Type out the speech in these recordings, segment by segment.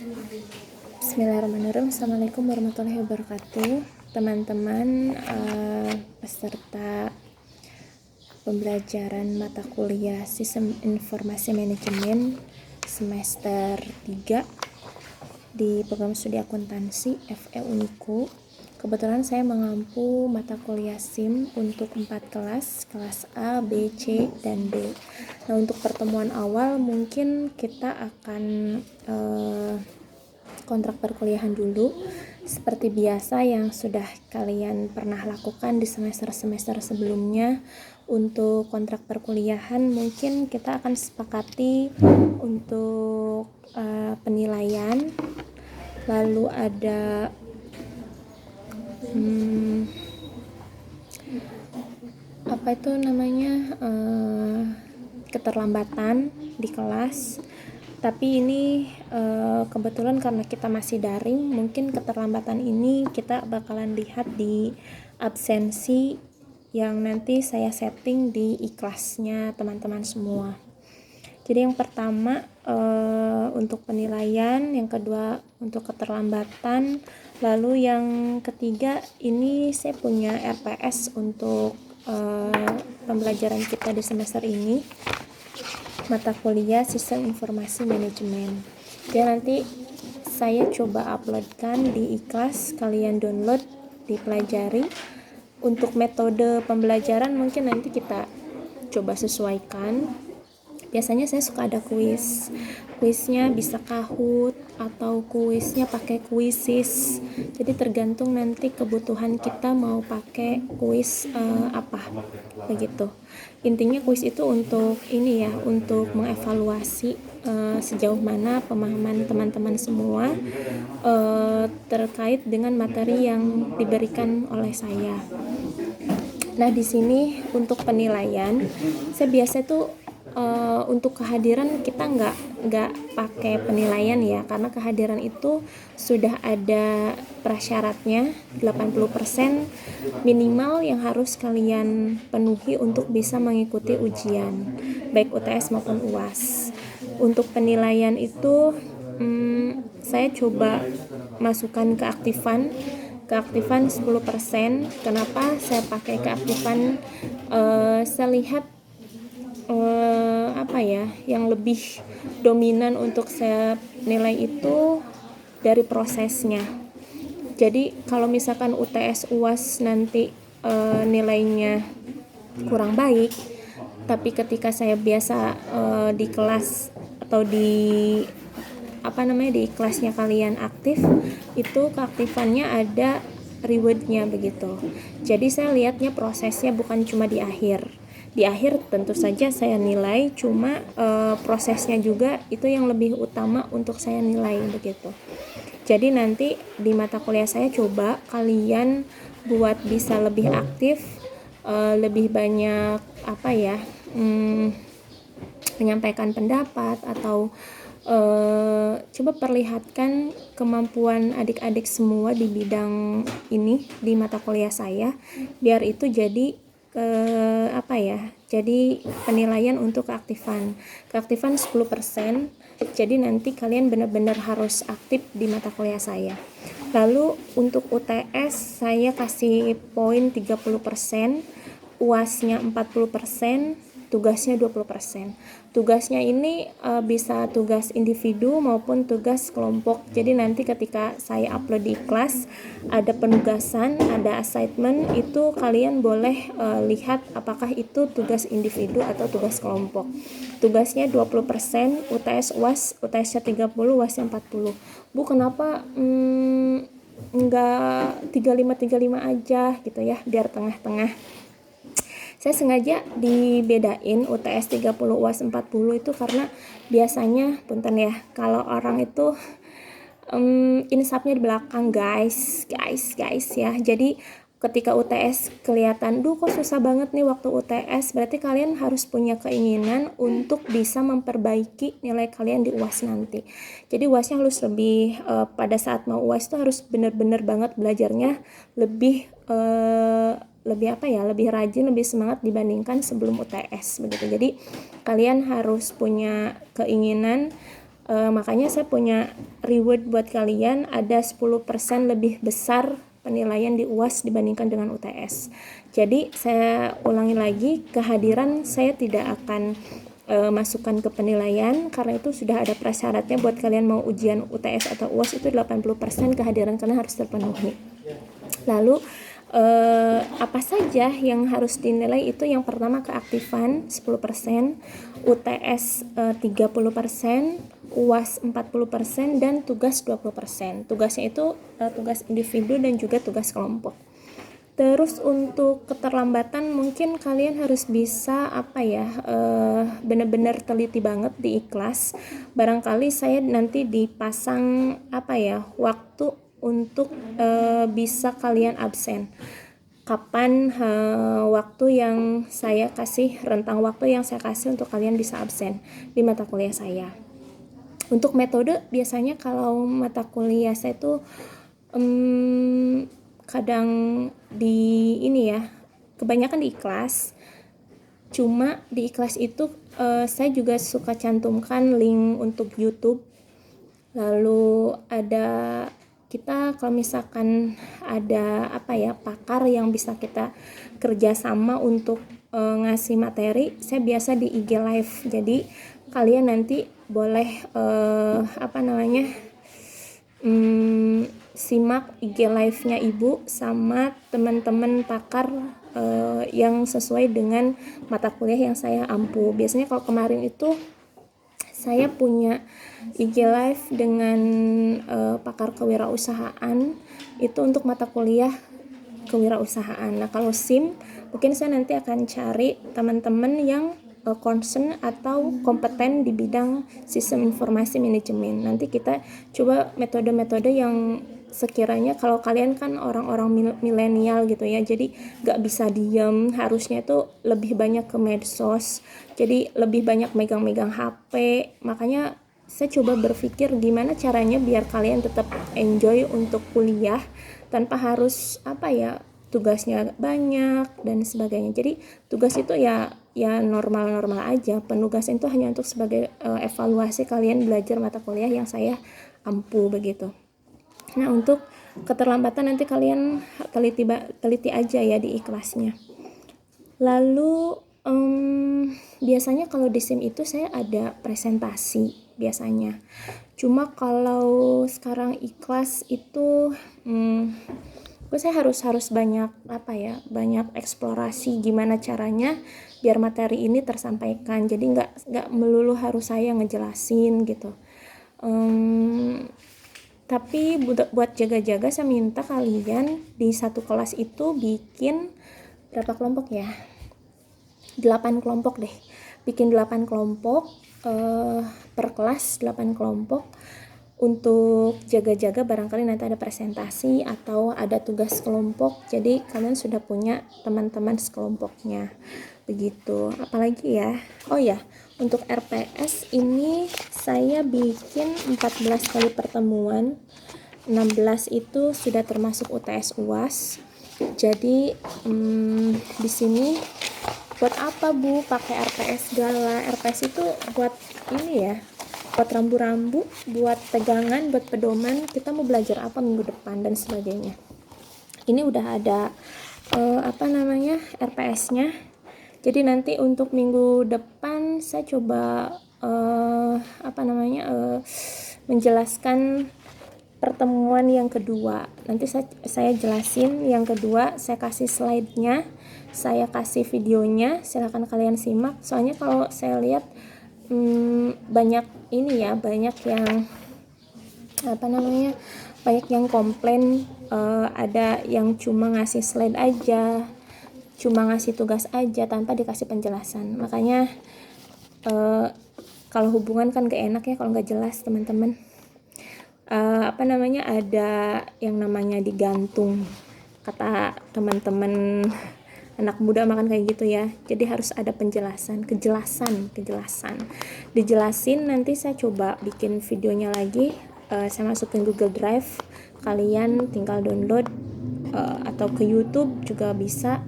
Bismillahirrahmanirrahim. Assalamualaikum warahmatullahi wabarakatuh. Teman-teman peserta pembelajaran mata kuliah Sistem Informasi Manajemen semester 3 di program studi akuntansi FE Unico. Kebetulan saya mengampu mata kuliah SIM untuk 4 kelas A, B, C, dan D. Nah, untuk pertemuan awal mungkin kita akan kontrak perkuliahan dulu seperti biasa yang sudah kalian pernah lakukan di semester-semester sebelumnya. Untuk kontrak perkuliahan mungkin kita akan sepakati untuk penilaian, lalu ada keterlambatan di kelas. Tapi ini kebetulan karena kita masih daring, mungkin keterlambatan ini kita bakalan lihat di absensi yang nanti saya setting di ikhlasnya teman-teman semua. Jadi yang pertama untuk penilaian, yang kedua untuk keterlambatan, lalu yang ketiga ini saya punya RPS untuk pembelajaran kita di semester ini, mata kuliah Sistem Informasi Manajemen. Jadi nanti saya coba uploadkan di ikhlas, kalian download, dipelajari. Untuk metode pembelajaran mungkin nanti kita coba sesuaikan. Biasanya saya suka ada kuisnya bisa Kahoot atau kuisnya pakai Quizizz. Jadi tergantung nanti kebutuhan kita mau pakai kuis apa begitu. Intinya kuis itu untuk ini ya, untuk mengevaluasi sejauh mana pemahaman teman-teman semua terkait dengan materi yang diberikan oleh saya. Nah, di sini untuk penilaian saya biasa tuh untuk kehadiran kita nggak pakai penilaian ya, karena kehadiran itu sudah ada prasyaratnya 80% minimal yang harus kalian penuhi untuk bisa mengikuti ujian baik UTS maupun UAS. Untuk penilaian itu saya coba masukkan keaktifan 10%. Kenapa saya pakai keaktifan? Saya lihat yang lebih dominan untuk saya nilai itu dari prosesnya. Jadi kalau misalkan UTS UAS nanti nilainya kurang baik, tapi ketika saya biasa di kelas atau di kelasnya kalian aktif, itu keaktifannya ada rewardnya begitu. Jadi saya lihatnya prosesnya, bukan cuma di akhir. Di akhir tentu saja saya nilai, cuma prosesnya juga itu yang lebih utama untuk saya nilai begitu. Jadi nanti di mata kuliah saya coba kalian buat bisa lebih aktif, lebih banyak menyampaikan pendapat, atau coba perlihatkan kemampuan adik-adik semua di bidang ini di mata kuliah saya, biar itu jadi jadi penilaian untuk keaktifan 10%. Jadi nanti kalian benar-benar harus aktif di mata kuliah saya. Lalu untuk UTS saya kasih poin 30%, UASnya 40%, tugasnya 20%. Tugasnya ini bisa tugas individu maupun tugas kelompok. Jadi nanti ketika saya upload di kelas, ada penugasan, ada assignment, itu kalian boleh lihat apakah itu tugas individu atau tugas kelompok. Tugasnya 20%, UTS UAS, UTS-nya 30, UAS-nya 40. Bu, kenapa enggak 35 aja gitu ya, biar tengah-tengah. Saya sengaja dibedain UTS 30 UAS 40 itu karena biasanya kalau orang itu insapnya di belakang guys ya. Jadi ketika UTS kelihatan, kok susah banget nih waktu UTS, berarti kalian harus punya keinginan untuk bisa memperbaiki nilai kalian di UAS nanti. Jadi UASnya harus lebih pada saat mau UAS itu harus benar-benar banget belajarnya, lebih rajin, lebih semangat dibandingkan sebelum UTS begitu. Jadi kalian harus punya keinginan Makanya saya punya reward buat kalian, ada 10% lebih besar penilaian di UAS dibandingkan dengan UTS. Jadi saya ulangi lagi, kehadiran saya tidak akan masukkan ke penilaian, karena itu sudah ada prasyaratnya buat kalian mau ujian UTS atau UAS itu 80% kehadiran kalian harus terpenuhi. Lalu apa saja yang harus dinilai itu, yang pertama keaktifan 10%, UTS 30%, UAS 40%, dan tugas 20%. Tugasnya itu tugas individu dan juga tugas kelompok. Terus untuk keterlambatan mungkin kalian harus bisa benar-benar teliti banget di Ikhlas. Barangkali saya nanti dipasang waktu untuk bisa kalian absen. Kapan waktu yang saya kasih, rentang waktu yang saya kasih untuk kalian bisa absen di mata kuliah saya. Untuk metode biasanya kalau mata kuliah saya itu kadang kebanyakan di Ikhlas. Cuma di Ikhlas itu saya juga suka cantumkan link untuk YouTube. Lalu kita kalau misalkan ada pakar yang bisa kita kerjasama untuk ngasih materi, saya biasa di IG live. Jadi kalian nanti boleh simak IG live-nya Ibu sama teman-teman pakar yang sesuai dengan mata kuliah yang saya ampu. Biasanya kalau kemarin itu saya punya IG live dengan pakar kewirausahaan, itu untuk mata kuliah kewirausahaan. Nah, kalau SIM mungkin saya nanti akan cari teman-teman yang concern atau kompeten di bidang sistem informasi manajemen. Nanti kita coba metode-metode yang sekiranya, kalau kalian kan orang-orang milenial gitu ya, jadi gak bisa diem, harusnya itu lebih banyak ke medsos, jadi lebih banyak megang-megang HP. Makanya saya coba berpikir gimana caranya biar kalian tetap enjoy untuk kuliah tanpa harus tugasnya banyak dan sebagainya. Jadi tugas itu ya normal-normal aja. Penugasan itu hanya untuk sebagai evaluasi kalian belajar mata kuliah yang saya ampu begitu. Nah, untuk keterlambatan nanti kalian teliti aja ya di Ikhlasnya. Lalu biasanya kalau di SIM itu saya ada presentasi biasanya. Cuma kalau sekarang Ikhlas itu saya harus banyak eksplorasi gimana caranya biar materi ini tersampaikan. Jadi nggak melulu harus saya ngejelasin gitu. Tapi buat jaga-jaga saya minta kalian di satu kelas itu bikin berapa kelompok ya? 8 kelompok deh. Bikin 8 kelompok per kelas 8 kelompok untuk jaga-jaga barangkali nanti ada presentasi atau ada tugas kelompok. Jadi kalian sudah punya teman-teman sekelompoknya. Begitu. Apalagi ya? Oh ya, untuk RPS ini saya bikin 14 kali pertemuan. 16 itu sudah termasuk UTS UAS. Jadi di sini buat apa Bu pakai RPS segala? RPS itu buat ini ya, buat rambu-rambu, buat pegangan, buat pedoman kita mau belajar apa minggu depan dan sebagainya. Ini udah ada RPS-nya. Jadi nanti untuk minggu depan saya coba menjelaskan pertemuan yang kedua. Nanti saya jelasin yang kedua, saya kasih slide-nya, saya kasih videonya, silakan kalian simak. Soalnya kalau saya lihat banyak yang banyak yang komplain, ada yang cuma ngasih slide aja, cuma ngasih tugas aja tanpa dikasih penjelasan. Makanya kalau hubungan kan gak enak ya kalau gak jelas teman-teman. Ada yang namanya digantung, kata teman-teman anak muda makan kayak gitu ya. Jadi harus ada penjelasan, kejelasan. Dijelasin, nanti saya coba bikin videonya lagi, saya masukin Google Drive, kalian tinggal download atau ke YouTube juga bisa,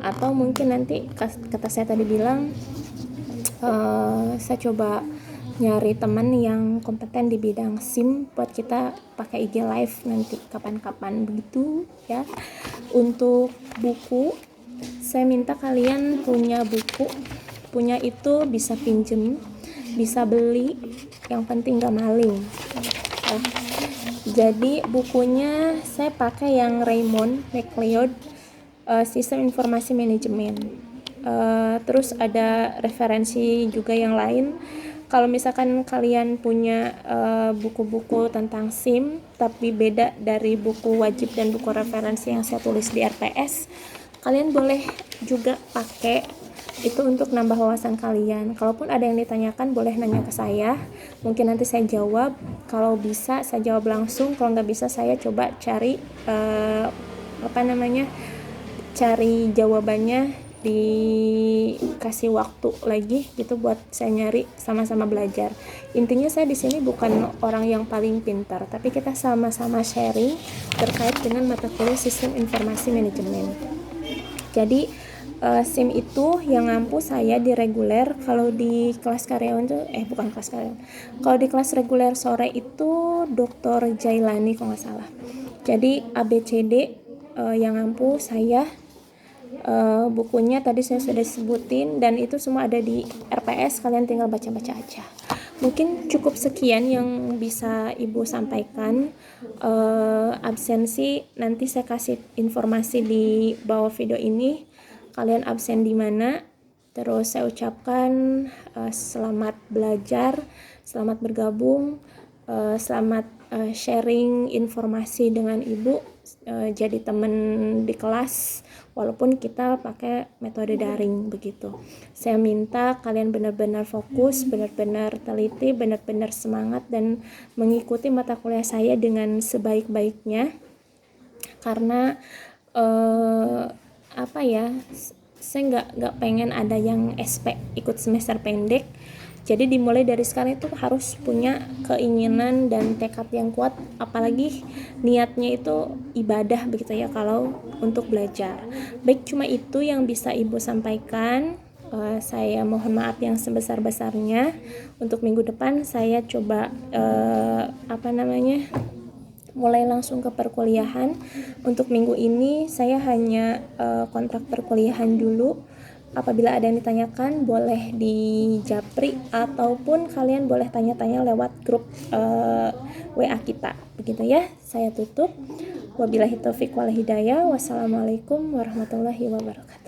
atau mungkin nanti kata saya tadi bilang saya coba nyari teman yang kompeten di bidang SIM buat kita pakai IG live nanti kapan-kapan begitu ya. Untuk buku, saya minta kalian punya buku, punya itu bisa pinjem, bisa beli, yang penting gak maling ya. Jadi bukunya saya pakai yang Raymond McLeod, Sistem Informasi Manajemen. Terus ada referensi juga yang lain. Kalau misalkan kalian punya buku-buku tentang SIM tapi beda dari buku wajib dan buku referensi yang saya tulis di RPS, kalian boleh juga pakai itu untuk nambah wawasan kalian. Kalaupun ada yang ditanyakan boleh nanya ke saya, mungkin nanti saya jawab. Kalau bisa saya jawab langsung, kalau nggak bisa saya coba cari cari jawabannya, dikasih waktu lagi gitu buat saya nyari, sama-sama belajar. Intinya saya di sini bukan orang yang paling pintar, tapi kita sama-sama sharing terkait dengan mata kuliah Sistem Informasi Manajemen. Jadi SIM itu yang ngampu saya di reguler. Kalau di kelas karyawan tuh bukan kelas karyawan. Kalau di kelas reguler sore itu Dr. Jailani kalau nggak salah. Jadi ABCD yang ngampu saya. Bukunya tadi saya sudah sebutin dan itu semua ada di RPS, kalian tinggal baca-baca aja. Mungkin cukup sekian yang bisa Ibu sampaikan. Absensi nanti saya kasih informasi di bawah video ini, kalian absen di mana. Terus saya ucapkan selamat belajar, selamat bergabung, selamat sharing informasi dengan Ibu, jadi teman di kelas walaupun kita pakai metode daring begitu. Saya minta kalian benar-benar fokus, benar-benar teliti, benar-benar semangat dan mengikuti mata kuliah saya dengan sebaik-baiknya, karena saya nggak pengen ada yang SP ikut semester pendek. Jadi dimulai dari sekarang itu harus punya keinginan dan tekad yang kuat, apalagi niatnya itu ibadah begitu ya kalau untuk belajar. Baik, cuma itu yang bisa Ibu sampaikan. Saya mohon maaf yang sebesar-besarnya. Untuk minggu depan saya coba mulai langsung ke perkuliahan. Untuk minggu ini saya hanya kontrak perkuliahan dulu. Apabila ada yang ditanyakan boleh di Japri ataupun kalian boleh tanya-tanya lewat grup WA kita. Begitu ya, saya tutup. Wabillahi taufiq wal hidayah. Wassalamualaikum warahmatullahi wabarakatuh.